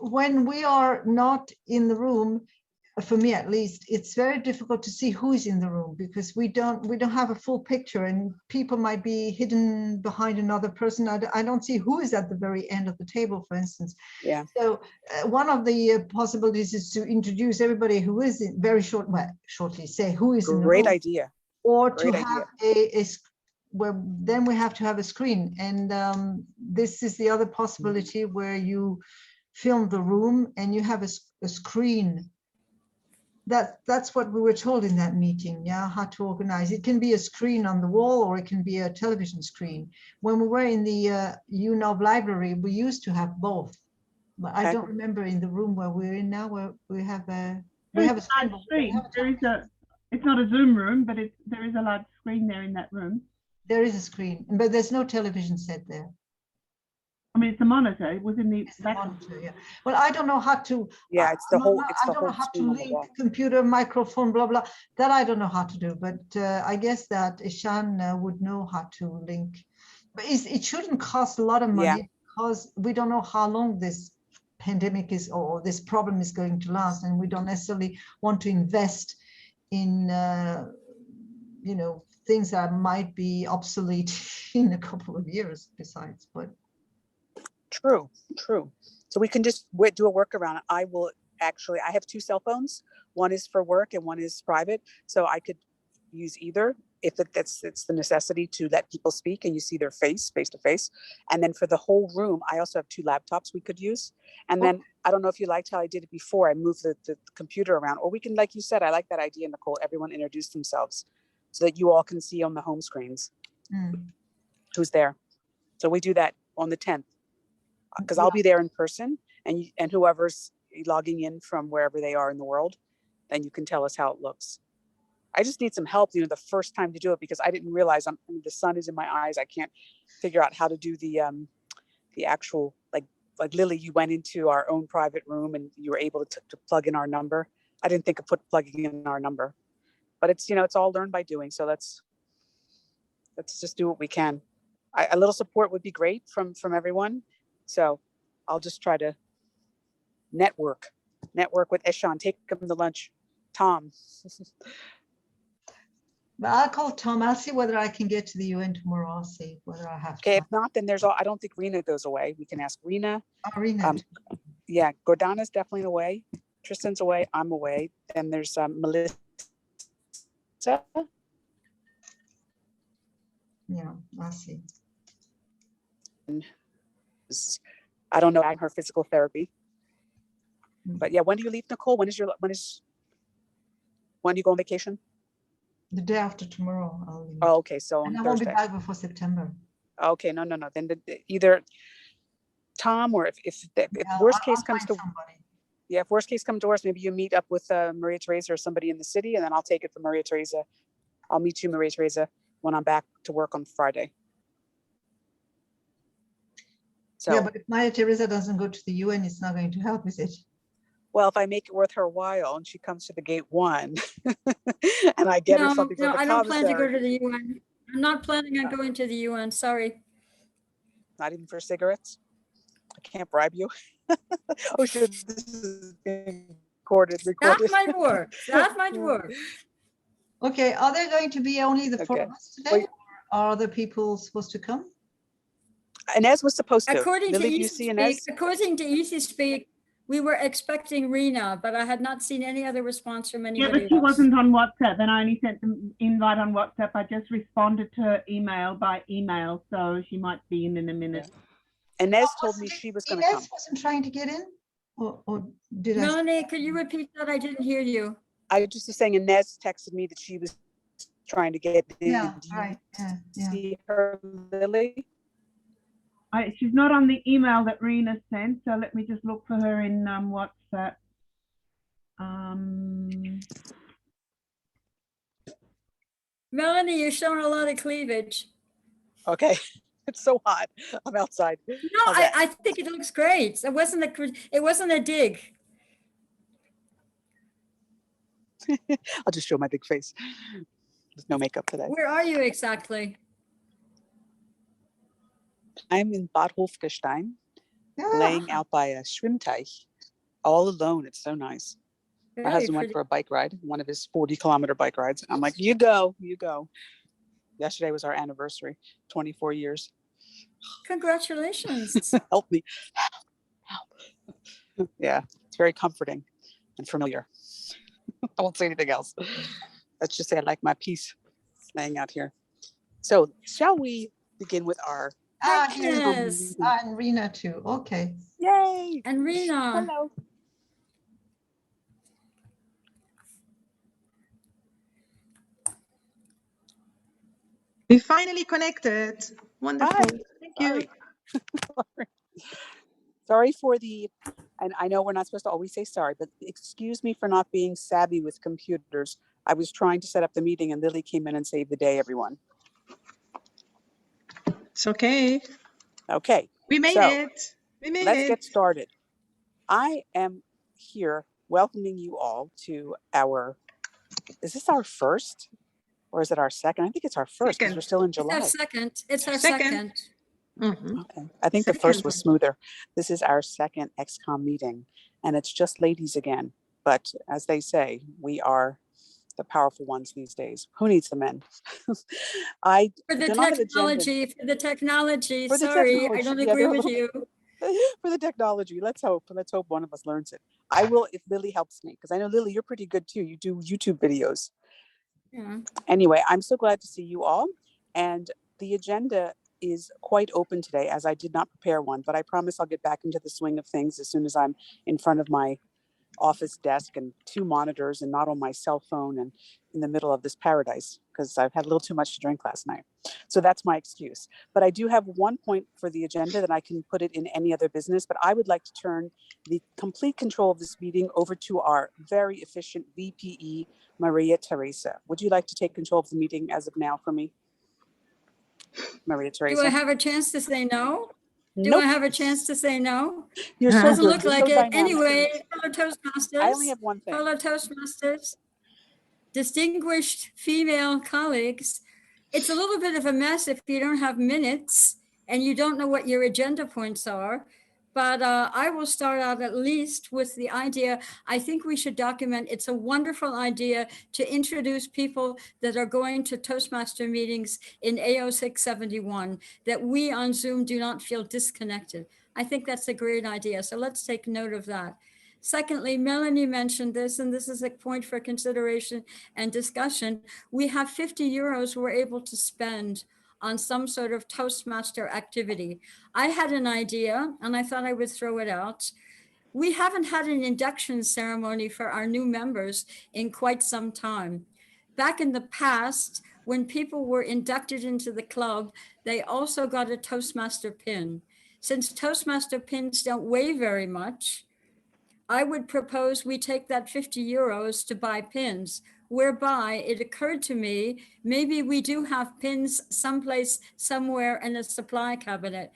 when we are not in the room, for me at least, it's very difficult to see who is in the room, because we don't have a full picture, and people might be hidden behind another person. I don't see who is at the very end of the table, for instance. Yeah. So one of the possibilities is to introduce everybody who is in very shortly say who is in the room. Great idea. Or Great to have a well, then we have to have a screen, and this is the other possibility where you film the room and you have a screen. That's what we were told in that meeting, yeah, how to organize. It can be a screen on the wall, or it can be a television screen. When we were in the UNOV library, we used to have both, but I don't remember in the room where we're in now, where we have a screen. It's not a Zoom room, but there is a large screen there in that room. There is a screen, but there's no television set there. I mean, it's a monitor. It was in the monitor, yeah. Well, I don't know how to. Yeah, it's the whole. I don't know how to link computer, microphone, blah blah. That I don't know how to do. But I guess that Ishan would know how to link. But it shouldn't cost a lot of money, because we don't know how long this pandemic is, or this problem is going to last, and we don't necessarily want to invest in you know, things that might be obsolete in a couple of years besides. But true. So we can just do a workaround. I have 2 cell phones. One is for work and one is private. So I could use either if it's the necessity to let people speak and you see their face to face. And then for the whole room, I also have 2 laptops we could use. And then I don't know if you liked how I did it before. I moved the computer around, or we can, like you said, I like that idea, Nicole, everyone introduce themselves so that you all can see on the home screens who's there. So we do that on the 10th. Because I'll be there in person, and whoever's logging in from wherever they are in the world, then you can tell us how it looks. I just need some help, the first time to do it, because I didn't realize the sun is in my eyes. I can't figure out how to do the actual, like Lily, you went into our own private room and you were able to plug in our number. I didn't think of plugging in our number, but it's all learned by doing. So let's just do what we can. A little support would be great from everyone. So I'll just try to network with Eshan, take him to lunch. Tom. But I'll call Tom. I'll see whether I can get to the UN tomorrow. I'll see whether I have to. Okay, if not, then I don't think Rena goes away. We can ask Rena. Oh, Rena. Yeah, Gordana's definitely away. Tristan's away. I'm away. Then there's Melissa. Yeah, I'll see. I don't know her physical therapy, but yeah. When do you leave, Nicole? When do you go on vacation? The day after tomorrow. I'll leave. Oh, okay. So and on I won't Thursday. be back before September. Okay, no. Then either Tom, or if worst case comes to somebody. Yeah, if worst case comes to worst, maybe you meet up with Maria Teresa or somebody in the city, and then I'll take it from Maria Teresa. I'll meet you, Maria Teresa, when I'm back to work on Friday. So, yeah, but if Maria Teresa doesn't go to the UN, it's not going to help, is it? Well, if I make it worth her while and she comes to the gate 1 and I get her something from the I don't plan to go to the UN. I'm not planning on going to the UN. Sorry. Not even for cigarettes? I can't bribe you. Oh, shit. This is being recorded. That might work. That might work. Okay. Are there going to be only the 4 of us today? Or are other people supposed to come? Inez was supposed to. According Lily, to Easy Speak, we were expecting Rena, but I had not seen any other response from anybody. Yeah, but she wasn't on WhatsApp, and I only sent the invite on WhatsApp. I just responded to her email by email, so she might be in a minute. Yeah. Inez told me she was going to come. Inez wasn't trying to get in? Or did I? Melanie, could you repeat that? I didn't hear you. I was just saying Inez texted me that she was trying to get in. Yeah, right. Yeah. See her, Lily? She's not on the email that Rena sent, so let me just look for her in WhatsApp. Melanie, you're showing a lot of cleavage. Okay, it's so hot. I'm outside. No, I think it looks great. It wasn't a dig. I'll just show my big face. There's no makeup today. Where are you exactly? I'm in Bad Hofgestein, Yeah. laying out by a Schwimmteich, all alone. It's so nice. My Very husband went pretty. for a bike ride, one of his 40-kilometer bike rides. I'm like, you go, you go. Yesterday was our anniversary, 24 years. Congratulations. Help me. Help. Yeah, it's very comforting and familiar. I won't say anything else. Let's just say I like my peace laying out here. So shall we begin with our Ah, here's Yes. and Rena too. Okay. yay? And Rena. Hello. We finally connected. Wonderful. Hi. Thank you. Sorry. Sorry for the, and I know we're not supposed to always say sorry, but excuse me for not being savvy with computers. I was trying to set up the meeting and Lily came in and saved the day, everyone. It's okay. Okay, We made So, it. We made let's it. get started. I am here welcoming you all to our, is this our first or is it our second? I think it's our first because we're still in It's our July. second. It's our Second. second. Mhm. Okay. I think the first Second. was smoother. This is our second XCOM meeting and it's just ladies again. But as they say, we are the powerful ones these days. Who needs the men? I For the do not have agenda technology, for the technology. For the Sorry, I technology. don't Yeah, agree they're a with little you. for the technology. Let's hope one of us learns it. I will if Lily helps me because I know Lily, you're pretty good too. You do YouTube videos. Yeah. Anyway, I'm so glad to see you all. And the agenda is quite open today as I did not prepare one, but I promise I'll get back into the swing of things as soon as I'm in front of my office desk and 2 monitors and not on my cell phone and in the middle of this paradise because I've had a little too much to drink last night. So that's my excuse. But I do have one point for the agenda that I can put it in any other business, but I would like to turn the complete control of this meeting over to our very efficient VPE, Maria Teresa. Would you like to take control of the meeting as of now for me? Maria Do I Teresa? have a chance to say no? Do Nope. I have a chance to say no? You're so Doesn't good. look You're like so it. dynamic. Anyway, fellow Toastmasters. I only have one thing. Fellow Toastmasters, distinguished female colleagues, it's a little bit of a mess if you don't have minutes and you don't know what your agenda points are. But I will start out at least with the idea, I think we should document, it's a wonderful idea to introduce people that are going to Toastmaster meetings in AO 671, that we on Zoom do not feel disconnected. I think that's a great idea. So let's take note of that. Secondly, Melanie mentioned this, and this is a point for consideration and discussion. We have 50 euros we're able to spend on some sort of Toastmaster activity. I had an idea and I thought I would throw it out. We haven't had an induction ceremony for our new members in quite some time. Back in the past, when people were inducted into the club, they also got a Toastmaster pin. Since Toastmaster pins don't weigh very much, I would propose we take that 50 euros to buy pins, whereby it occurred to me, maybe we do have pins someplace, somewhere in a supply cabinet.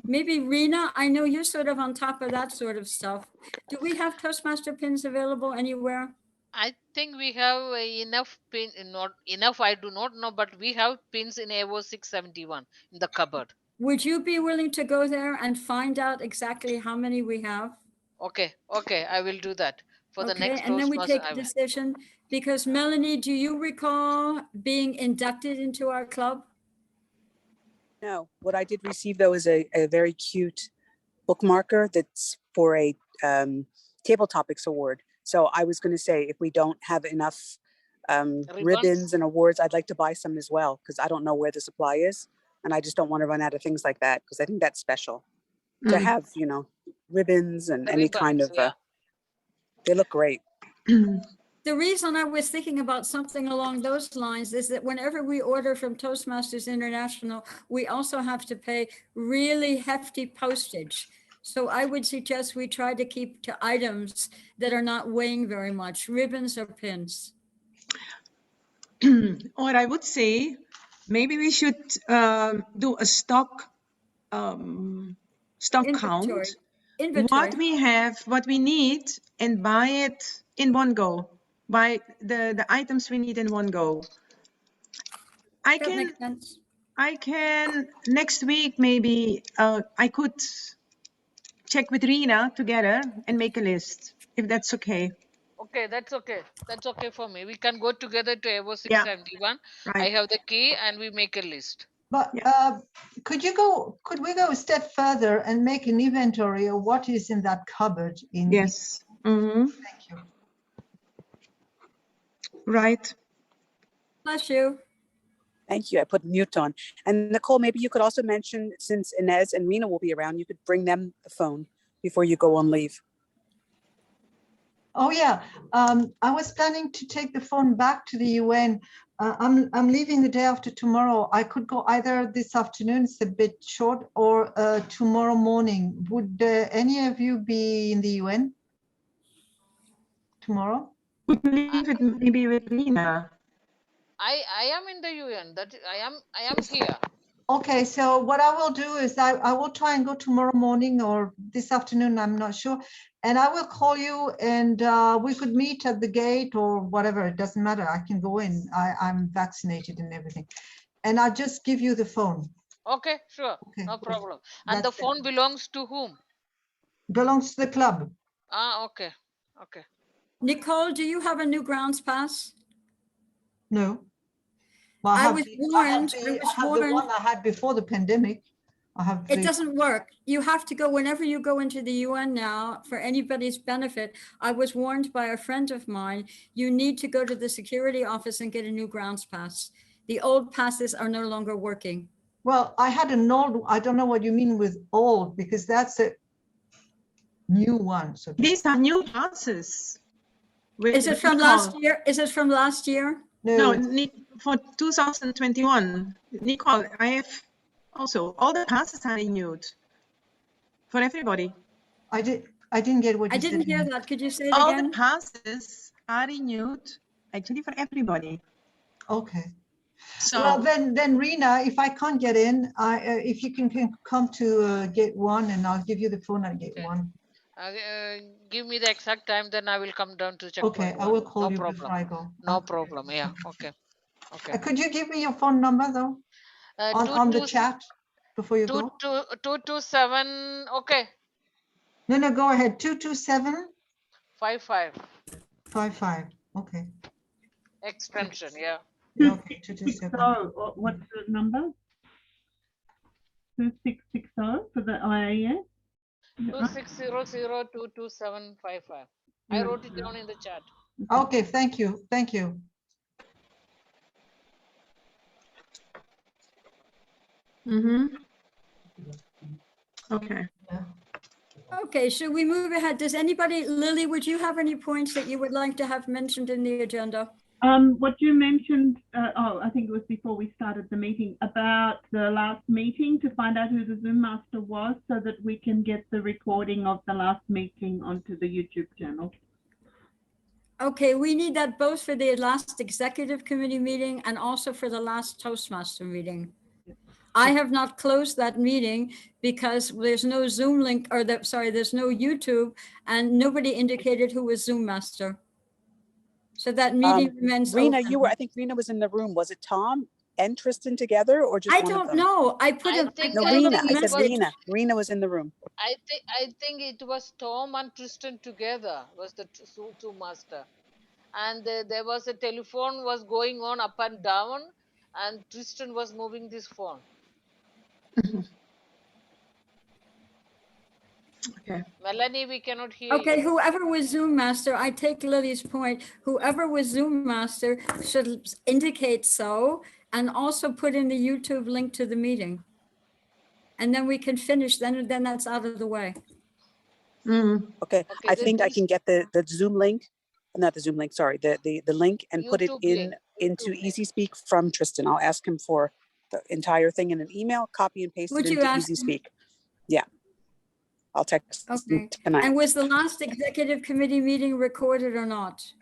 Maybe Rena, I know you're sort of on top of that sort of stuff. Do we have Toastmaster pins available anywhere? I think we have enough pin, not enough, I do not know, but we have pins in AO 671 in the cupboard. Would you be willing to go there and find out exactly how many we have? Okay, I will do that for the Okay, next and then we Toastmaster. take a decision, because Melanie, do you recall being inducted into our club? No, what I did receive though is a very cute bookmarker that's for a Table Topics award. So I was going to say, if we don't have enough ribbons and awards, I'd like to buy some as well, because I don't know where the supply is. And I just don't want to run out of things like that, because I think that's special to have, you know, ribbons and any kind of, they look great. The reason I was thinking about something along those lines is that whenever we order from Toastmasters International, we also have to pay really hefty postage. So I would suggest we try to keep to items that are not weighing very much, ribbons or pins. Or I would say, maybe we should do a stock count. What we have, what we need, and buy it in one go. Buy the items we need in one go. I I can next week maybe. I could check with Rina together and make a list if that's okay. Okay, that's okay. That's okay for me. We can go together to Evo Yeah, 671. I right. have the key and we make a list. But Yeah. could we go a step further and make an inventory of what is in that cupboard? Yes. Mm-hmm. Thank you. Right. Bless you. Thank you. I put mute on. And Nicole, maybe you could also mention, since Inez and Rena will be around, you could bring them the phone before you go on leave. Oh yeah, I was planning to take the phone back to the UN. I'm leaving the day after tomorrow. I could go either this afternoon, it's a bit short, or tomorrow morning. Would any of you be in the UN tomorrow? Could leave it maybe with Rina. I am in the UN. That I am here. Okay, so what I will do is I will try and go tomorrow morning or this afternoon, I'm not sure. And I will call you and we could meet at the gate or whatever. It doesn't matter. I can go in. I'm vaccinated and everything. And I'll just give you the phone. Okay, sure. Okay, No good. problem. And the That's it. phone belongs to whom? Belongs to the club. Ah, okay. Okay. Nicole, do you have a new grounds pass? No. Well, I was warned, I have the one I had before the pandemic. I have it doesn't work. You have to go whenever you go into the UN now for anybody's benefit. I was warned by a friend of mine, you need to go to the security office and get a new grounds pass. The old passes are no longer working. Well, I had an old, I don't know what you mean with old, because that's a new one. So These are new passes. Is it from last year? Is it from last year? No, for 2021. Nicole, I have also all the passes are renewed for everybody. I didn't get what you I said. didn't hear that. Could you say it All again? the passes are renewed actually for everybody. Okay. So Well, then Rina, if I can't get in, if you can come to gate 1 and I'll give you the phone at gate 1. Give me the exact time, then I will come down to check. Okay, I will call no you problem. before I go. No problem. Yeah. Okay. Okay. Could you give me your phone number though? On the chat before you go? 227. Okay. No, go ahead. 227 55. 55. Okay. Extension. Yeah. Okay, 227. So what's the number? 2660 for the IAS? 2600222755. I wrote it down in the chat. Okay, thank you. Thank you. okay. Okay, should we move ahead? Does anybody, Lily, would you have any points that you would like to have mentioned in the agenda? What you mentioned, I think it was before we started the meeting, about the last meeting, to find out who the Zoom master was so that we can get the recording of the last meeting onto the YouTube channel. Okay, we need that both for the last executive committee meeting and also for the last Toastmaster meeting. I have not closed that meeting because there's no Zoom link, or there's no YouTube, and nobody indicated who was Zoom master. So that meeting remains Rena, open. I think Rena was in the room. Was it Tom and Tristan together, or just I one of don't them? know. I put I a think- No, I Rena. think I said was- Rena. Rena was in the room. I think it was Tom and Tristan together was the two master, and there was a telephone was going on up and down, and Tristan was moving this phone. Okay. Melanie, we cannot hear Okay, you. whoever was Zoom master, I take Lily's point. Whoever was Zoom master should indicate so and also put in the YouTube link to the meeting. And then we can finish, then that's out of the way. Okay. I think I can get the Zoom link, not the Zoom link, sorry, the link, and put it YouTube in link, into YouTube link. Easy Speak from Tristan. I'll ask him for the entire thing in an email, copy and paste Would it you into ask Easy him? Speak. Yeah. I'll text Okay. tonight. And was the last executive committee meeting recorded or not?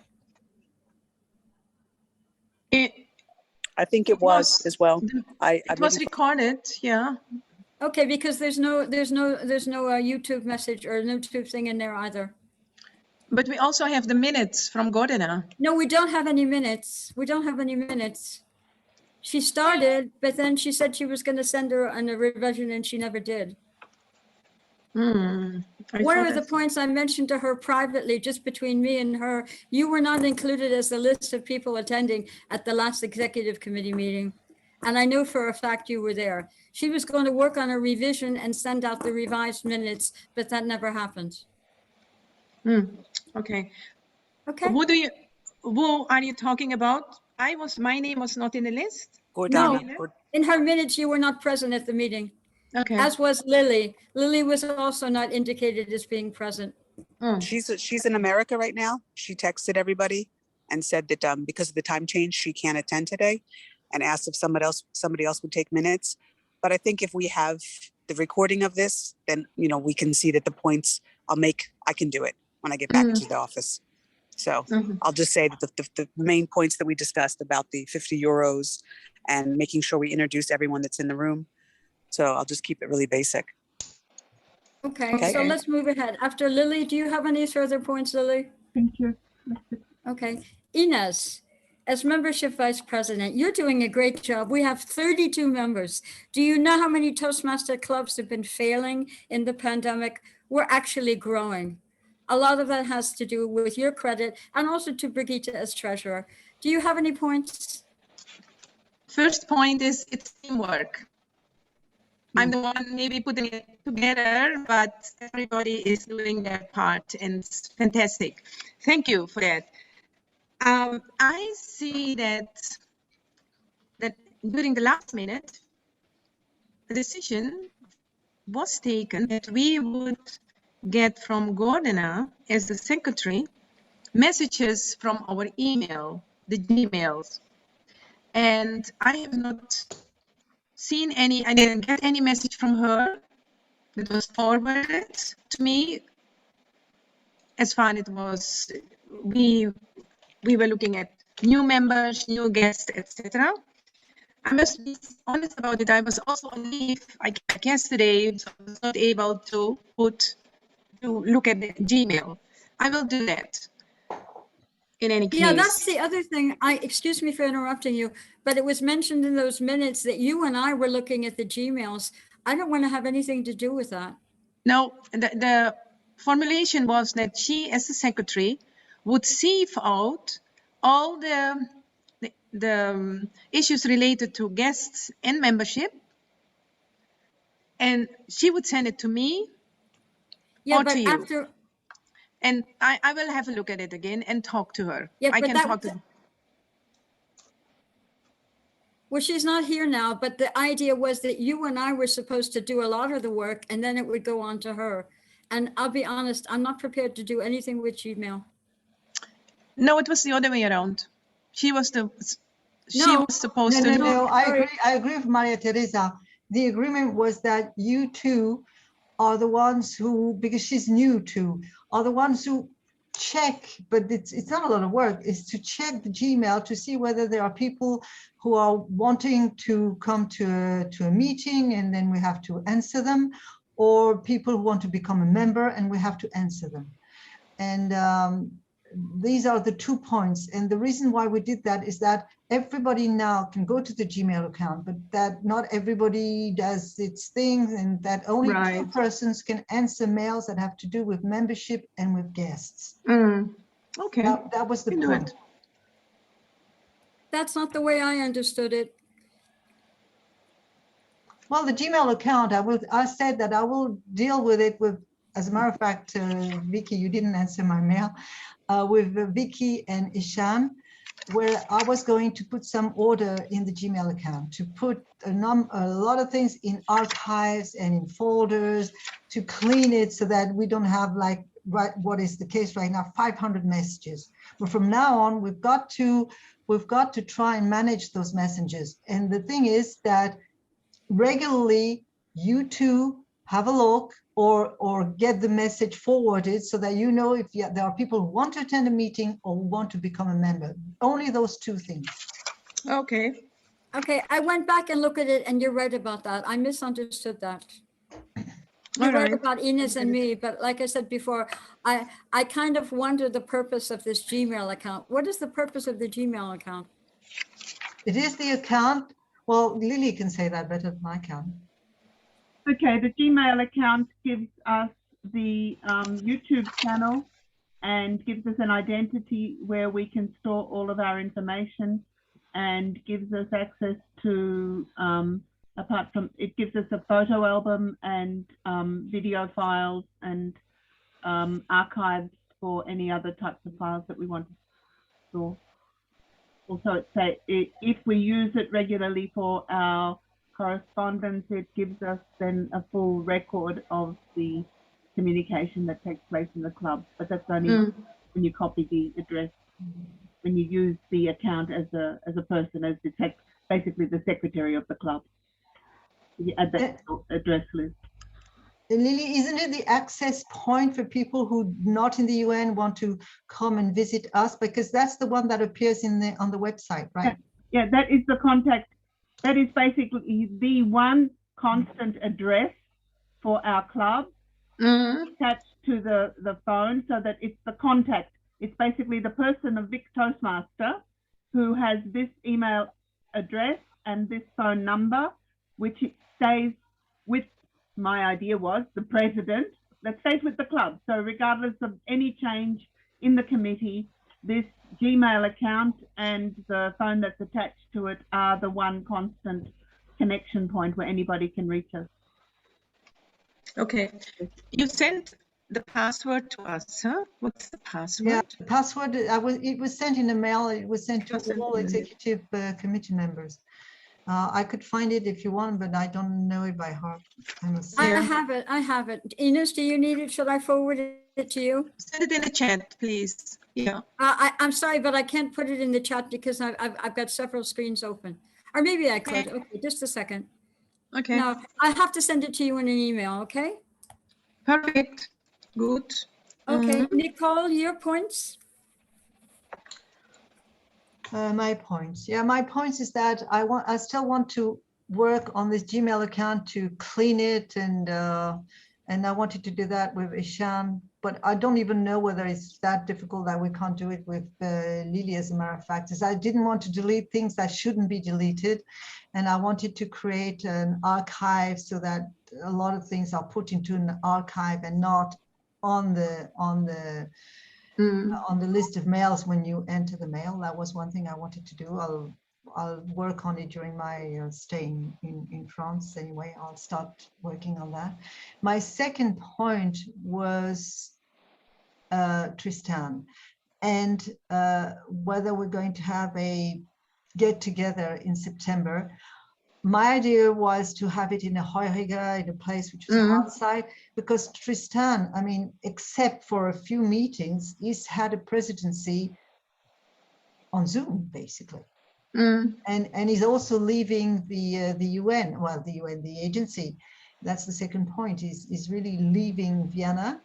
I think it was as well. It was recorded, yeah. Okay, because there's no YouTube message or no YouTube thing in there either. But we also have the minutes from Gordana. No, we don't have any minutes. We don't have any minutes. She started, but then she said she was going to send her on a revision and she never did. I One thought of the I- points I mentioned to her privately, just between me and her, you were not included as the list of people attending at the last executive committee meeting. And I know for a fact you were there. She was going to work on a revision and send out the revised minutes, but that never happened. Okay. Okay. Who are you talking about? My name was not in the list. Gordana. No. In her minutes, you were not present at the meeting, Okay. as was Lily. Lily was also not indicated as being present. She's in America right now. She texted everybody and said that because of the time change, she can't attend today, and asked if somebody else would take minutes. But I think if we have the recording of this, then we can see that the points I can do it when I get back to the office. So I'll just say that the main points that we discussed about the 50 euros and making sure we introduce everyone that's in the room. So I'll just keep it really basic. Okay, so let's move ahead. After Lily, do you have any further points, Lily? Thank you. Okay, Ines, as membership vice president, you're doing a great job. We have 32 members. Do you know how many Toastmaster clubs have been failing in the pandemic? We're actually growing. A lot of that has to do with your credit and also to Brigitte as treasurer. Do you have any points? First point is it's teamwork. I'm the one maybe putting it together, but everybody is doing their part and it's fantastic. Thank you for that. I see that during the last minute, a decision was taken that we would get from Gordana as the secretary messages from our email, the Gmails. And I have not seen I didn't get any message from her that was forwarded to me. As far as it was, we were looking at new members, new guests, etc. I must be honest about it. I was also on leave yesterday, so I was not able to look at the Gmail. I will do that. In any case. Yeah, that's the other thing. Excuse me for interrupting you, but it was mentioned in those minutes that you and I were looking at the Gmails. I don't want to have anything to do with that. No, the formulation was that she, as the secretary, would sieve out all the issues related to guests and membership, and she would send it to me or to you. And I will have a look at it again and talk to her. Yeah, I can talk to her. Well, she's not here now, but the idea was that you and I were supposed to do a lot of the work and then it would go on to her. And I'll be honest, I'm not prepared to do anything with Gmail. No, it was the other way around. She was supposed to. No, I agree with Maria Teresa. The agreement was that you two are the ones who, because she's new too, are the ones who check, but it's not a lot of work, is to check the Gmail to see whether there are people who are wanting to come to a meeting and then we have to answer them, or people who want to become a member and we have to answer them. And these are the 2 points. And the reason why we did that is that everybody now can go to the Gmail account, but that not everybody does its thing, and that only 2 persons can answer mails that have to do with membership and with guests. Okay. That was the point. That's not the way I understood it. Well, the Gmail account, I said that I will deal with it with, as a matter of fact, Vicky, you didn't answer my mail, with Vicky and Ishan, where I was going to put some order in the Gmail account, to put a lot of things in archives and in folders, to clean it so that we don't have what is the case right now, 500 messages. But from now on, we've got to try and manage those messages. And the thing is that regularly you two have a look or get the message forwarded so that you know if there are people who want to attend a meeting or want to become a member. Only those 2 things. Okay. Okay, I went back and looked at it and you're right about that. I misunderstood that. You're right about Ines and me, but like I said before, I kind of wonder the purpose of this Gmail account. What is the purpose of the Gmail account? It is the account Well, Lily can say that better than I can. Okay, the Gmail account gives us the YouTube channel and gives us an identity where we can store all of our information, and gives us access to, apart from, it gives us a photo album and video files and archives for any other types of files that we want to store. Also, if we use it regularly for our correspondence, it gives us then a full record of the communication that takes place in the club. But that's only when you copy the address, when you use the account as a person, as basically the secretary of the club. You add that address list. And Lily, isn't it the access point for people who not in the UN want to come and visit us? Because that's the one that appears on the website, right? Yeah, that is the contact. That is basically the one constant address for our club attached to the phone, so that it's the contact. It's basically the person of VIC Toastmaster who has this email address and this phone number, which stays with, my idea was, the president, that stays with the club. So regardless of any change in the committee, this Gmail account and the phone that's attached to it are the one constant connection point where anybody can reach us. Okay. You sent the password to us, huh? What's the password? Yeah, the password, it was sent in the mail. It was sent to all executive committee members. I could find it if you want, but I don't know it by heart. I have it. I have it. Ines, do you need it? Should I forward it to you? Send it in the chat, please. Yeah. I'm sorry, but I can't put it in the chat because I've got several screens open. Or maybe I could. Okay, just a second. Okay. No, I have to send it to you in an email, okay? Perfect. Good. Okay, Nicole, your points? My points. Yeah, my points is that I still want to work on this Gmail account to clean it, and I wanted to do that with Ishan, but I don't even know whether it's that difficult that we can't do it with Lily, as a matter of fact. Is I didn't want to delete things that shouldn't be deleted, and I wanted to create an archive so that a lot of things are put into an archive and not on the list of mails when you enter the mail. That was one thing I wanted to do. I'll work on it during my stay in France anyway. I'll start working on that. My second point was Tristan, and whether we're going to have a get together in September. My idea was to have it in a Heuriger, in a place which was outside, because Tristan, I mean, except for a few meetings, he's had a presidency on Zoom, basically. And he's also leaving the UN, well, the UN, the agency. That's the second point, is really leaving Vienna.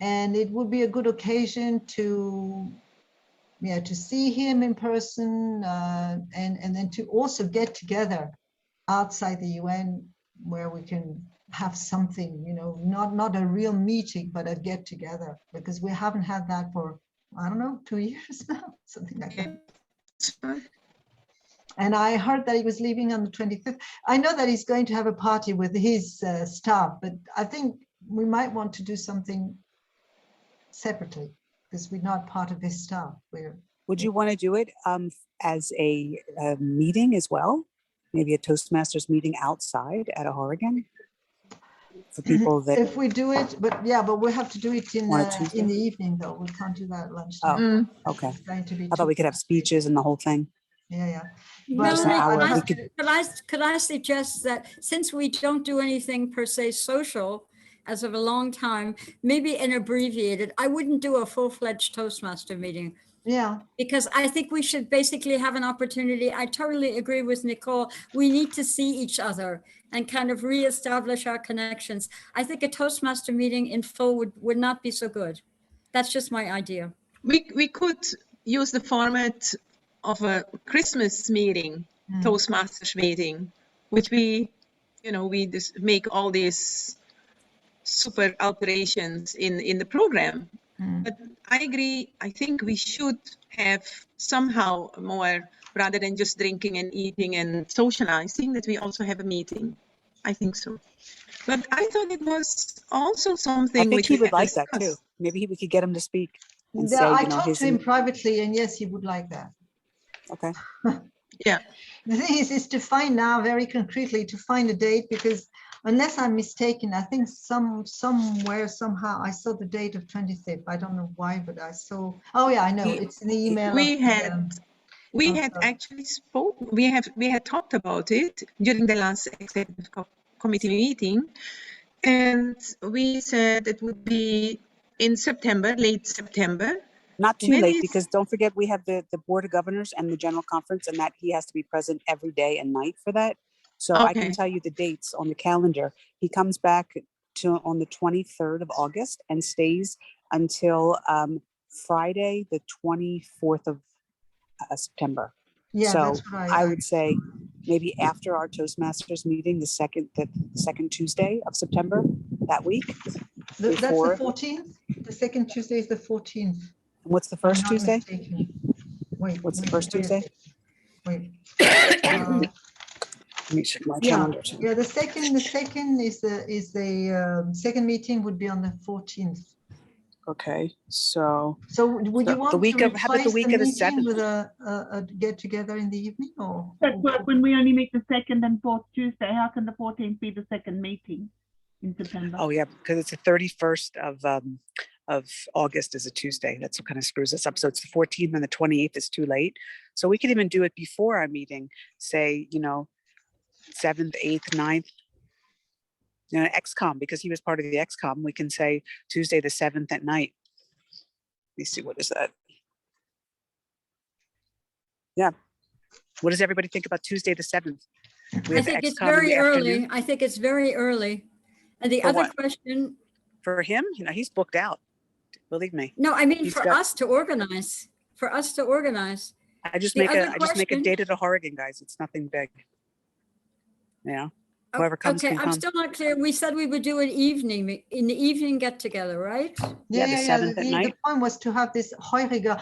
And it would be a good occasion to see him in person, and then to also get together outside the UN, where we can have something, not a real meeting, but a get together, because we haven't had that for, I don't know, 2 years now, something like that. And I heard that he was leaving on the 25th. I know that he's going to have a party with his staff, but I think we might want to do something separately, because we're not part of his staff. Would you want to do it as a meeting as well? Maybe a Toastmasters meeting outside at a Horrigan for people that. If we do it, but we have to do it in the evening, though. We can't do that at lunchtime. Oh, okay. It's going to be I thought we could have speeches and the whole thing. Yeah. Melanie, could I suggest that since we don't do anything per se social as of a long time, maybe an abbreviated, I wouldn't do a full-fledged Toastmaster meeting. Yeah. Because I think we should basically have an opportunity. I totally agree with Nicole. We need to see each other and kind of reestablish our connections. I think a Toastmaster meeting in full would not be so good. That's just my idea. We could use the format of a Christmas meeting, Toastmasters meeting, which we just make all these super alterations in the program. But I agree. I think we should have somehow more, rather than just drinking and eating and socializing, that we also have a meeting. I think so. But I thought it was also something I think which he we would had like that too. discussed. Maybe we could get him to speak and Yeah, say, I you know, talked his, to him privately, and yes, he would like that. okay. Yeah. The thing is to find now very concretely to find a date, because unless I'm mistaken, I think somewhere somehow I saw the date of 25th. I don't know why, but I saw. Oh yeah, I know. It's in the email. We of the, had actually we had talked about it during the last executive committee meeting, and we said it would be in September, late September. Not too When late, is- because don't forget we have the Board of Governors and the General Conference, and that he has to be present every day and night for that. So I can Okay. tell you the dates on the calendar. He comes back on the 23rd of August and stays until Friday, the 24th of September. yeah, So that's what I would say maybe after our Toastmasters meeting, the second Tuesday of September, that week. That's the before- 14th. The second Tuesday is the 14th. And what's the I'm first not Tuesday? mistaken. Wait. What's the wait, first wait a Tuesday? sec. Wait. Let me check my Yeah, calendar. too. yeah. The second is the second meeting would be on the 14th. Okay, so So would you The want week to of- how about the replace week of the meeting 7th? with a get together in the evening, or? That work when we only meet the second and fourth Tuesday. How can the 14th be the second meeting in September? oh yeah, because it's the 31st of August is a Tuesday. That's what kind of screws us up. So it's the 14th and the 28th is too late. So we could even do it before our meeting, say, 7th, 8th, 9th. XCOM, because he was part of the XCOM, we can say Tuesday the 7th at night. Let me see, what is that? Yeah. What does everybody think about Tuesday the 7th? We I have think it's XCOM in very the early. afternoon. I think it's very early. And the For other what? question, For him, he's booked out. Believe me. no, I mean, He's for got- us to organize, I just The make other I just make a question- date at Oregon, guys. It's nothing big. Whoever comes Okay, can I'm come. still not clear. We said we would do an evening get together, right? Yeah, the 7th at The night. point was to have this heuriger.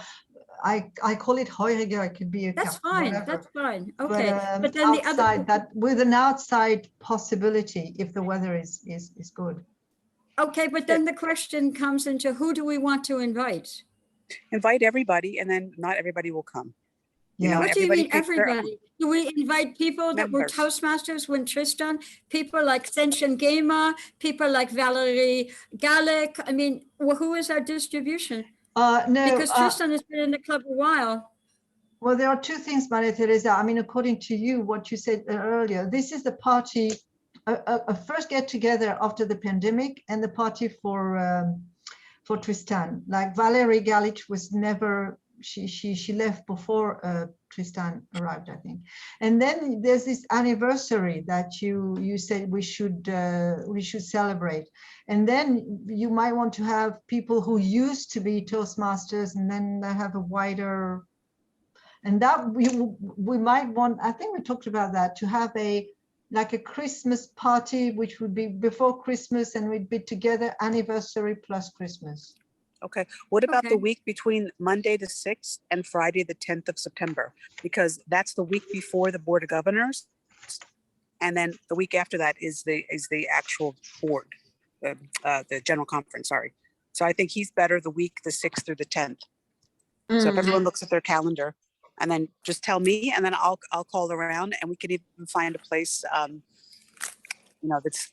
I call it heuriger. It could be a That's cup, fine, whatever. that's fine. But, Okay, but then the outside other, that, with an outside possibility, if the weather is good. okay, but then the question comes into who do we want to invite? Invite everybody, and then not everybody will come. Yeah. What do you everybody mean, picks their own. everybody? Do we invite people that were Members. Toastmasters when Tristan, people like Senshin Gema, people like Valerie Gallic? I mean, who is our distribution? No, Because Tristan has been in the club a while. well, there are two things, Maria Teresa. I mean, according to you, what you said earlier, this is the party, a first get together after the pandemic, and the party for Tristan. Like Valerie Galich was never, she left before Tristan arrived, I think. And then there's this anniversary that you said we should celebrate. And then you might want to have people who used to be Toastmasters, and then they have a wider. And that we might want, I think we talked about that, to have like a Christmas party, which would be before Christmas, and we'd be together anniversary plus Christmas. Okay. What about the Okay. week between Monday the 6th and Friday the 10th of September? Because that's the week before the Board of Governors. And then the week after that is the actual board, the General Conference, sorry. So I think he's better the week, the 6th through the 10th. So if everyone looks at their calendar, and then just tell me, and then I'll call around, and we can even find a place,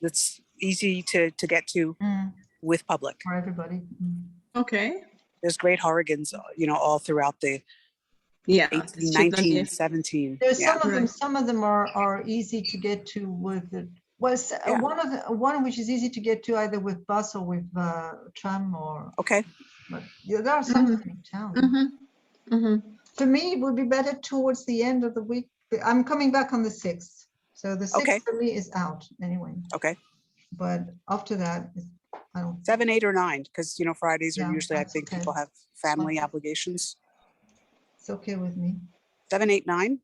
that's easy to get to with public. For everybody. Okay. There's great Horrigans, all throughout the Yeah. 18, 19, 17. There's Yeah. some of them are easy to get to with the, Yeah. one which is easy to get to either with bus or with tram or, Okay. but yeah, there are some in town. For me, it would be better towards the end of the week. I'm coming back on the 6th. So the 6th Okay. for me is out anyway. Okay. But after that, I don't. 7, 8, or 9, because Fridays are Yeah, usually, I that's think, okay. people have family fine. obligations. It's okay with me. 7, 8, 9.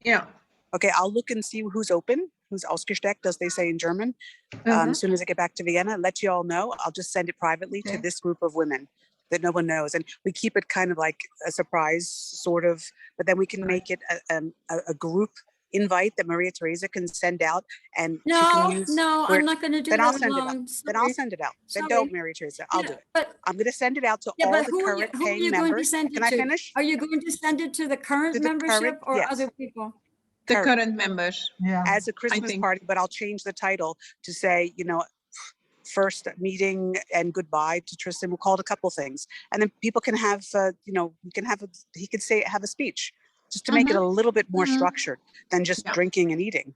Yeah. Okay, I'll look and see who's open, who's ausgesteckt, as they say in German. Uh-huh. As soon as I get back to Vienna, let you all know. I'll just send it privately to Okay. this group of women that no one knows. And we keep it kind of like a surprise, sort of, but then we can make it a group invite that Maria Teresa can send out, and she can use. No, I'm not going to do then that I'll send it out. alone. Then I'll Sorry. send it out. Then Sorry. don't, Maria Teresa. I'll Yeah, do it. But I'm going to send it out to yeah, all but the who are current you paying going to members. send it Can I to? finish? Are you going to send it to the current To the membership current- or yes. other people? The Current. current members. Yeah. As a Christmas think. party, but I'll change the title to say, first meeting and goodbye to Tristan. We'll call it a couple things, and then people can have, he could have a speech, just to make it a little bit more structured than just Yeah. drinking and eating.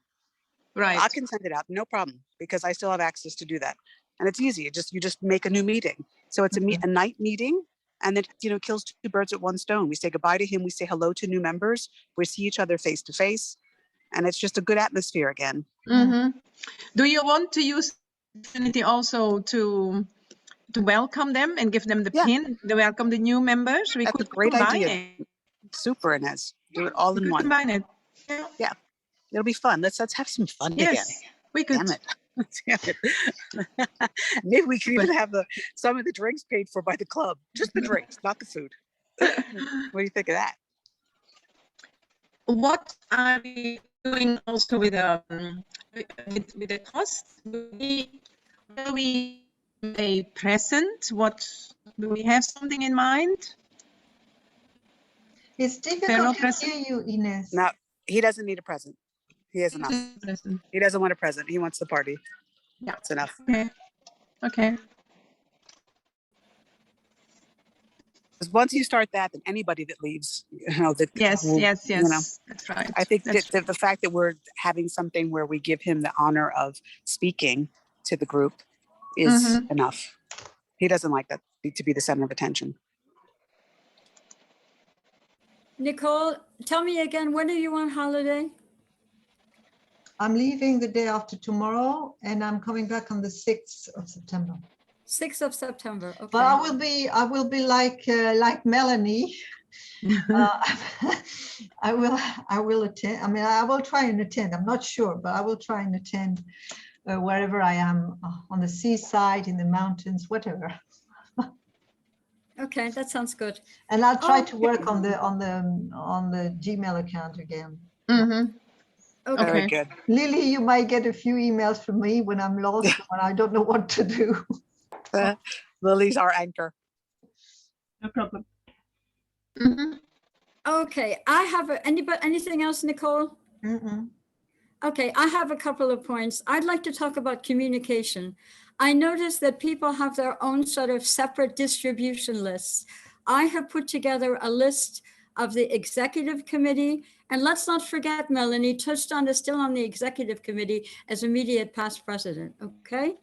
Right. I can send it out, no problem, because I still have access to do that, and it's easy. You just make a new meeting, so it's a night meeting, and then kills two birds with one stone. We say goodbye to him, we say hello to new members, we see each other face to face, and it's just a good atmosphere again. Mm-hmm. Do you want to use the opportunity also to welcome them and give them the Yeah. pin, to welcome the new members? We That's could a great combine idea. it. Super, Inez. Do it all We in could one. combine it. Yeah, it'll be fun. Let's have some fun Yes, again. we could. Damn it. Damn it. Maybe we could even have some of the drinks paid for by the club. Just the drinks, not the food. What do you think of that? What are we doing also with the cost? Will we a present? What do we have something in mind? It's difficult to hear you, Ines. No, he doesn't need a present. He has enough. Present. He doesn't want a present. He wants the party. Yeah. That's enough. Okay. Because once you start that, then anybody that leaves, Yes. That's right. I think That's that the fact that we're having something where we give him the honor of speaking to the group is enough. He doesn't like that to be the center of attention. Nicole, tell me again, when are you on holiday? I'm leaving the day after tomorrow, and I'm coming back on the 6th of September. 6th of September. Okay. But I will be like Melanie. I will attend. I mean, I will try and attend. I'm not sure, but I will try and attend wherever I am, on the seaside, in the mountains, whatever. Okay, that sounds good. And I'll try to work on the Gmail account again. Okay. Very good. Lily, you might get a few emails from me when I'm lost, when I don't know what to do. Lily's our anchor. No problem. Okay, I have anything else, Nicole? Okay, I have a couple of points. I'd like to talk about communication. I noticed that people have their own sort of separate distribution lists. I have put together a list of the executive committee, and let's not forget, Melanie, Tristan is still on the executive committee as immediate past president, okay?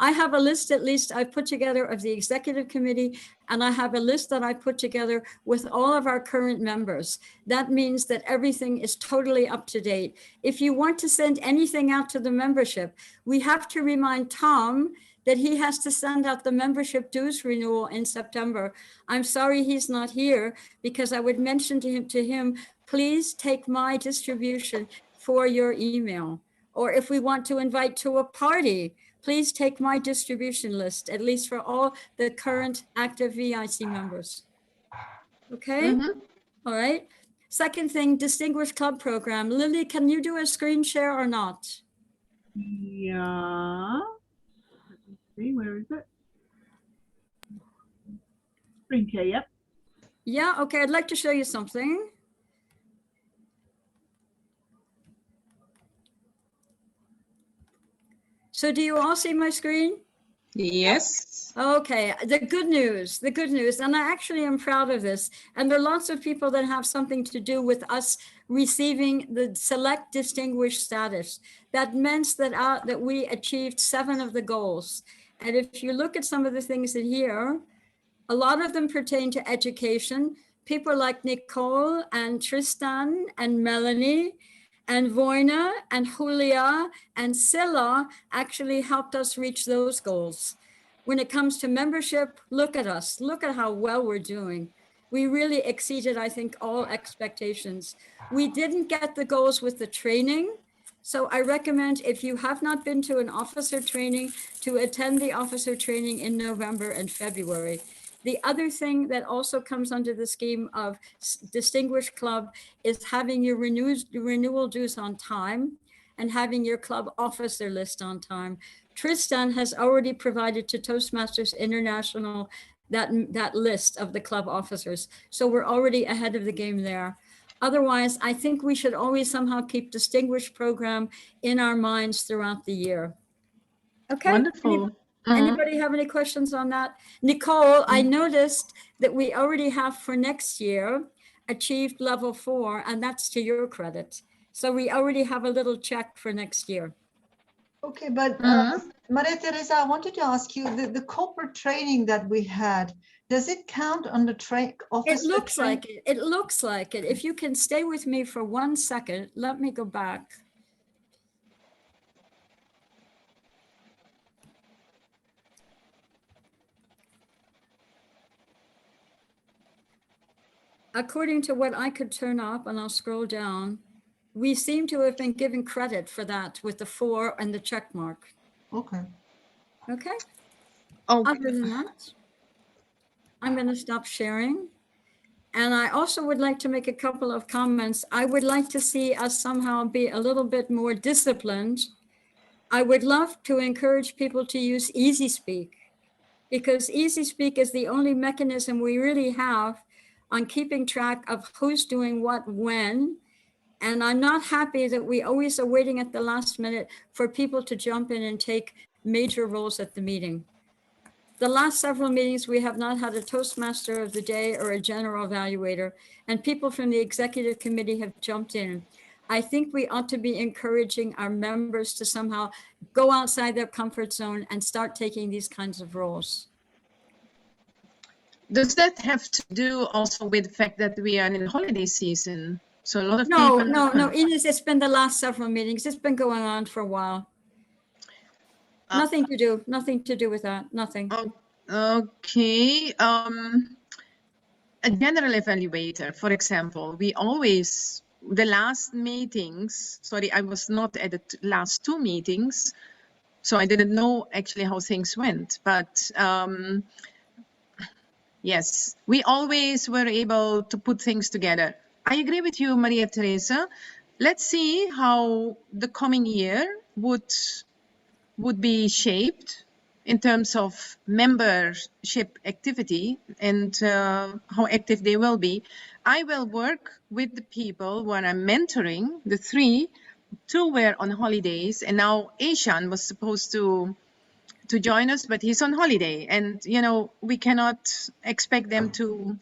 I have a list, at least I've put together, of the executive committee, and I have a list that I put together with all of our current members. That means that everything is totally up to date. If you want to send anything out to the membership, we have to remind Tom that he has to send out the membership dues renewal in September. I'm sorry he's not here, because I would mention to him, please take my distribution for your email. Or if we want to invite to a party, please take my distribution list, at least for all the current active VIC members. Okay? All right. Second thing, distinguished club program. Lily, can you do a screen share or not? Yeah. Let me see, where is it? Screen share, yep. Yeah, okay, I'd like to show you something. So do you all see my screen? Yes. Okay, the good news, and I actually am proud of this. And there are lots of people that have something to do with us receiving the select distinguished status. That meant that we achieved 7 of the goals. And if you look at some of the things in here, a lot of them pertain to education. People like Nicole and Tristan and Melanie and Voina and Julia and Silla actually helped us reach those goals. When it comes to membership, look at us. Look at how well we're doing. We really exceeded, I think, all expectations. We didn't get the goals with the training. So I recommend, if you have not been to an officer training, to attend the officer training in November and February. The other thing that also comes under the scheme of Distinguished Club is having your renewal dues on time and having your club officer list on time. Tristan has already provided to Toastmasters International that list of the club officers. So we're already ahead of the game there. Otherwise, I think we should always somehow keep Distinguished program in our minds throughout the year. Okay. Wonderful. Anybody have any questions on that? Nicole, I noticed that we already have for next year achieved level 4, and that's to your credit. So we already have a little check for next year. Okay, but Maria Teresa, I wanted to ask you, the corporate training that we had, does it count on the officer? It looks like it. It looks like it. If you can stay with me for 1 second, let me go back. According to what I could turn up, and I'll scroll down, we seem to have been given credit for that with the 4 and the check mark. Okay. Okay. Oh, Other than that, I'm going to stop sharing. And I also would like to make a couple of comments. I would like to see us somehow be a little bit more disciplined. I would love to encourage people to use EasySpeak, because EasySpeak is the only mechanism we really have on keeping track of who's doing what when. And I'm not happy that we always are waiting at the last minute for people to jump in and take major roles at the meeting. The last several meetings, we have not had a Toastmaster of the day or a general evaluator, and people from the executive committee have jumped in. I think we ought to be encouraging our members to somehow go outside their comfort zone and start taking these kinds of roles. does that have to do also with the fact that we are in holiday season? So a lot of people. No, Ines, it's been the last several meetings. It's been going on for a while. Nothing to do with that, nothing. Okay. A general evaluator, for example, we always, the last meetings, sorry, I was not at the last 2 meetings, so I didn't know actually how things went, but yes, we always were able to put things together. I agree with you, Maria Teresa. Let's see how the coming year would be shaped in terms of membership activity and how active they will be. I will work with the people when I'm mentoring, the 3. 2 were on holidays, and now Ishan was supposed to join us, but he's on holiday, and you know, we cannot expect them to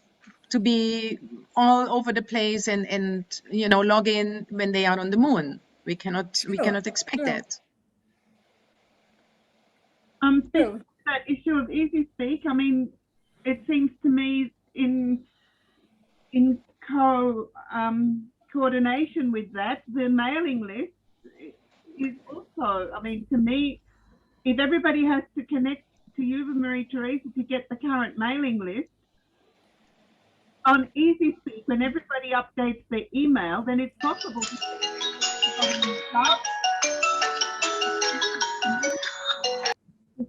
be all over the place and you know, log in when they are on the moon. We cannot expect that. Speaking of that issue of EasySpeak, I mean, it seems to me in coordination with that, the mailing list is also, I mean, to me, if everybody has to connect to you, Marie Teresa, to get the current mailing list, on EasySpeak, when everybody updates their email, then it's possible to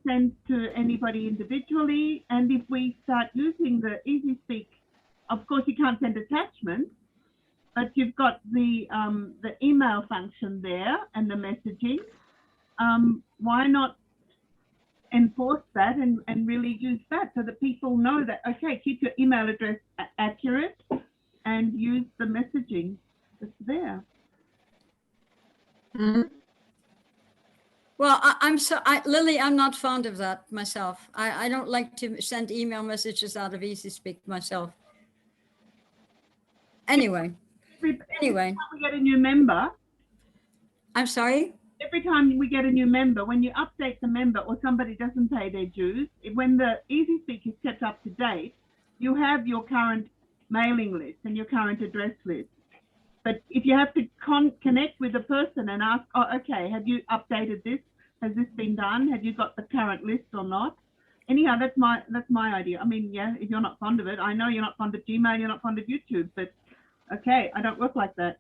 send to anybody individually. And if we start using the EasySpeak, of course you can't send attachments, but you've got the email function there and the messaging. Why not enforce that and really use that so that people know that, okay, keep your email address accurate and use the messaging that's there. Mm-hmm. Well, Lily, I'm not fond of that myself. I don't like to send email messages out of EasySpeak myself. Anyway. Every time we get a new member. I'm sorry? Every time we get a new member, when you update the member or somebody doesn't pay their dues, when the EasySpeak is kept up to date, you have your current mailing list and your current address list. But if you have to connect with a person and ask, oh, okay, have you updated this? Has this been done? Have you got the current list or not? Anyhow, that's my idea. I mean, yeah, if you're not fond of it, I know you're not fond of Gmail, you're not fond of YouTube, but okay, I don't work like that.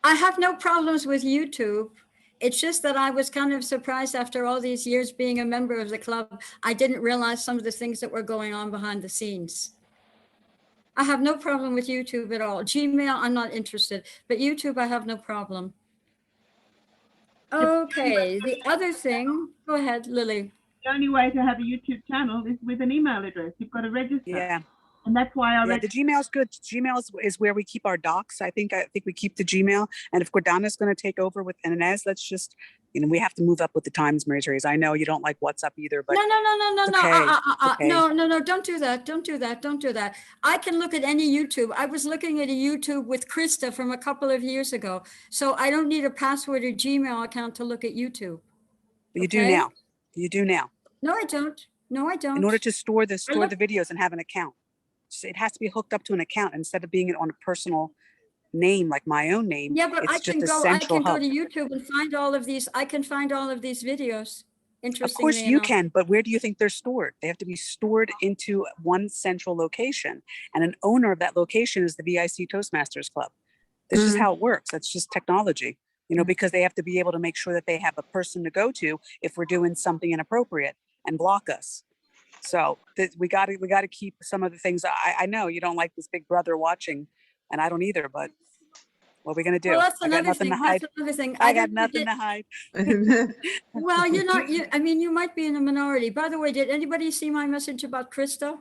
I have no problems with YouTube. It's just that I was kind of surprised after all these years being a member of the club. I didn't realize some of the things that were going on behind the scenes. I have no problem with YouTube at all. Gmail, I'm not interested, but YouTube, I have no problem. Okay, the other thing, go ahead, Lily. The only way to have a YouTube channel is with an email address. You've got to register. Yeah. And that's why I Yeah, the registered. Gmail's good. Gmail is where we keep our docs. I think we keep the Gmail. And if Gordana's going to take over with Inez, let's just, we have to move up with the times, Mary Therese. I know you don't like WhatsApp either, but No, okay. no, don't do that. I can look at any YouTube. I was looking at a YouTube with Krista from a couple of years ago. So I don't need a password or Gmail account to look at YouTube. You do Okay? now. You do now. No, I don't. No, I don't. In order to store the look- videos and have an account. So it has to be hooked up to an account instead of being on a personal name, like my own name. Yeah, but it's I just can a go central hub. to YouTube and find all of these. I can find all of these videos. Of course you enough. can, but where do you think they're stored? They have to be stored into one central location. And an owner of that location is the VIC Toastmasters Club. This is how it works. That's just technology, because they have to be able to make sure that they have a person to go to if we're doing something inappropriate and block us. So we got to keep some of the things. I know you don't like this big brother watching, and I don't either, but what are we going to do? Well, that's I got another nothing thing. to hide. That's another thing. I got nothing to hide. Well, you're not. You might be in a minority. By the way, did anybody see my message about Krista?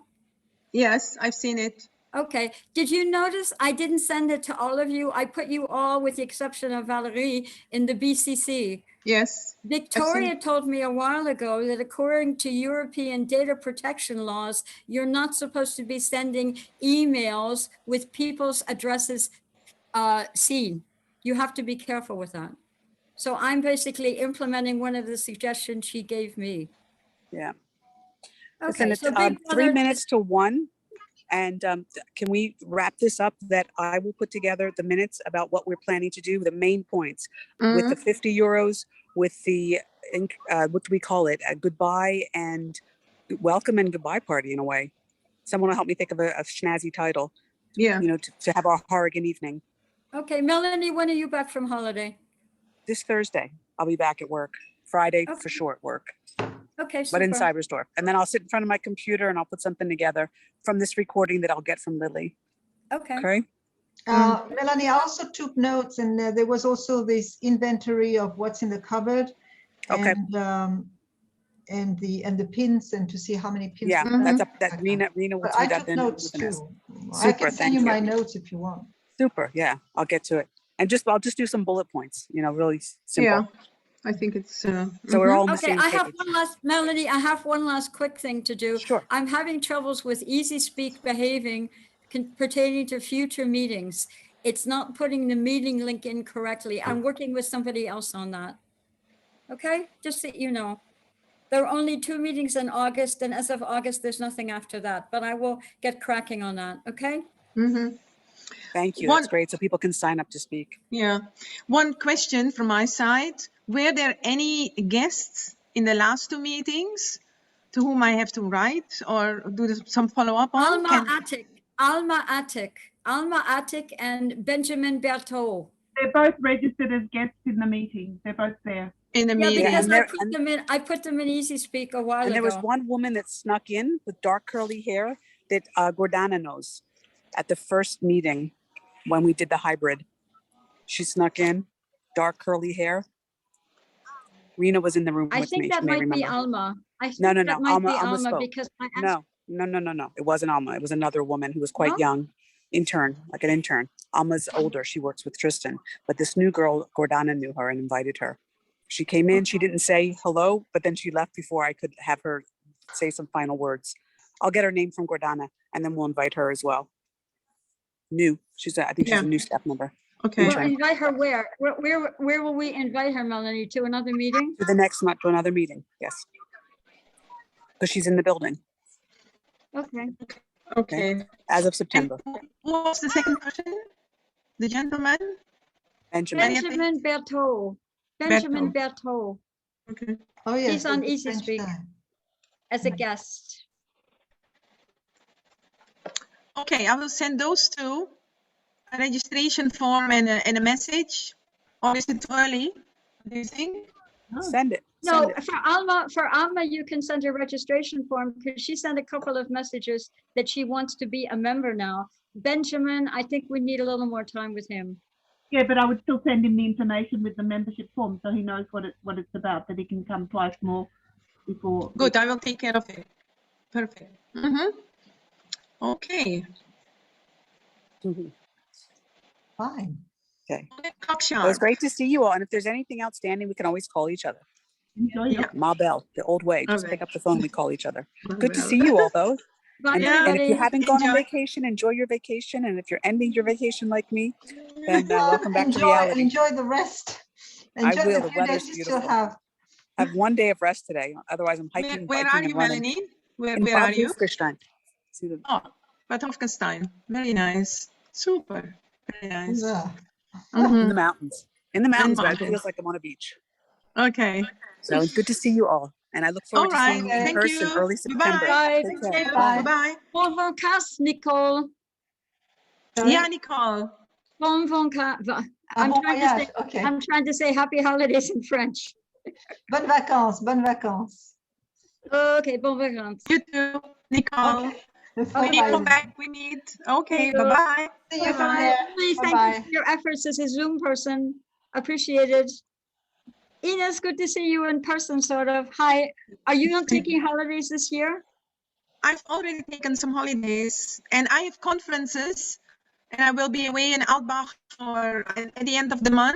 Yes, I've seen it. Okay. Did you notice I didn't send it to all of you? I put you all, with the exception of Valerie, in the BCC. Yes. Victoria told me a while ago that according to European data protection laws, you're not supposed to be sending emails with people's addresses seen. You have to be careful with that. So I'm basically implementing one of the suggestions she gave me. Yeah. Okay, Listen, so it's 3 minutes to 1. And can we wrap this up that I will put together the minutes about what we're planning to do, the main points with the 50 euros, with the, what do we call it? A goodbye and welcome and goodbye party in a way. Someone will help me think of a snazzy title. Yeah. To have our Harrigan evening. Okay, Melanie, when are you back from holiday? This Thursday, I'll be back at work. Friday for sure at work. Okay, but in super. Cyberstorm. And then I'll sit in front of my computer and I'll put something together from this recording that I'll get from Lily. Okay. Okay. Melanie, I also took notes, and there was also this inventory of what's in the cupboard, Okay. and the pins, and to see how many pins. Yeah, we that's have. up. That Rena will But do I that took then. notes with Inez. too. I Super, can send thank you you. my notes if you want. Super. Yeah, I'll get to it. And I'll just do some bullet points. Really simple. Yeah, I think it's. So we're all on the Okay, same I have page. one last, Melanie, I have one last quick thing to do. Sure. I'm having troubles with easy speak behaving pertaining to future meetings. It's not putting the meeting link in correctly. I'm working with somebody else on that. Okay, just so you know. There are only 2 meetings in August, and as of August, there's nothing after that, but I will get cracking on that, okay? Thank you. That's great. So people can sign up to speak. Yeah. One question from my side. Were there any guests in the last 2 meetings to whom I have to write or do some follow-up on? Alma Attic and Benjamin Berthaud. They're both registered as guests in the meeting. They're both there. In the Yeah, meeting. because I put them in Easy Speak a while ago. And there was one woman that snuck in with dark curly hair that Gordana knows at the first meeting when we did the hybrid. She snuck in, dark curly hair. Rena was in the room with me. I think that might be Alma. I think No. that might be Alma Alma spoke. because I asked. No. It wasn't Alma. It was another woman who was quite young, like an intern. Alma's older. She works with Tristan. But this new girl, Gordana knew her and invited her. She came in. She didn't say hello, but then she left before I could have her say some final words. I'll get her name from Gordana, and then we'll invite her as well. New. I think she's a new staff member. Okay. We'll invite her where? Where will we invite her, Melanie? To another meeting? To another meeting, yes. Because she's in the building. Okay. As of September. Who was the second person? The gentleman? Benjamin Berthaud. Benjamin Berthaud. Okay. Oh, yes. He's on Easy Speak as a guest. Okay, I will send those 2 registration form and a message, or is it too early? Do you think? Send it. No, Send it. for Alma, you can send a registration form because she sent a couple of messages that she wants to be a member now. Benjamin, I think we need a little more time with him. Yeah, but I would still send him the information with the membership form so he knows what it's about, that he can come twice more before. Good, I will take care of it. Perfect. Okay. Mhm. Fine. Okay. Clock It was sharp. great to see you all. And if there's anything outstanding, we can always call each other. Enjoy your Yeah. Ma Bell, the old way. Just Okay. pick up the phone. We call each other. Ma Good to Bell. see you all, though. Bye, And, Yeah. and if you everybody. haven't gone on Enjoy. vacation, enjoy your vacation. And if you're ending your vacation like me, then welcome back to enjoy, reality. enjoy the rest. Enjoy will. the The few weather's days you still beautiful. have. I have one day of rest today. Otherwise, I'm hiking, Where biking, are you, and running. Melanie? Where In are you? Bad Wolfenstein. See the Oh, Bad Hofkenstein. Very nice. Super. Very nice. Yeah. in the mountains. In the mountains, but it mountains. feels like I'm on a beach. Okay. So it's good to see you all. And I look forward All to right. seeing you in Thank person you. early September. Bye. Take care. Bye. Bye. Bon vacances, Nicole. Yeah, Nicole. Bon vacances. Un bon voyage. Okay. I'm trying to say happy holidays in French. Bonnes vacances. Bonnes vacances. Okay, bon vacances. You too, Nicole. Okay. When you Bye-bye. come back, we meet. Okay. Thank you. Bye-bye. See you from Bye. there. Please, thank Bye-bye. you for your efforts as a Zoom person. Appreciated. Ines, good to see you in person, sort of. Hi. Are you not taking holidays this year? I've already taken some holidays and I have conferences and I will be away in Altbach at the end of the month.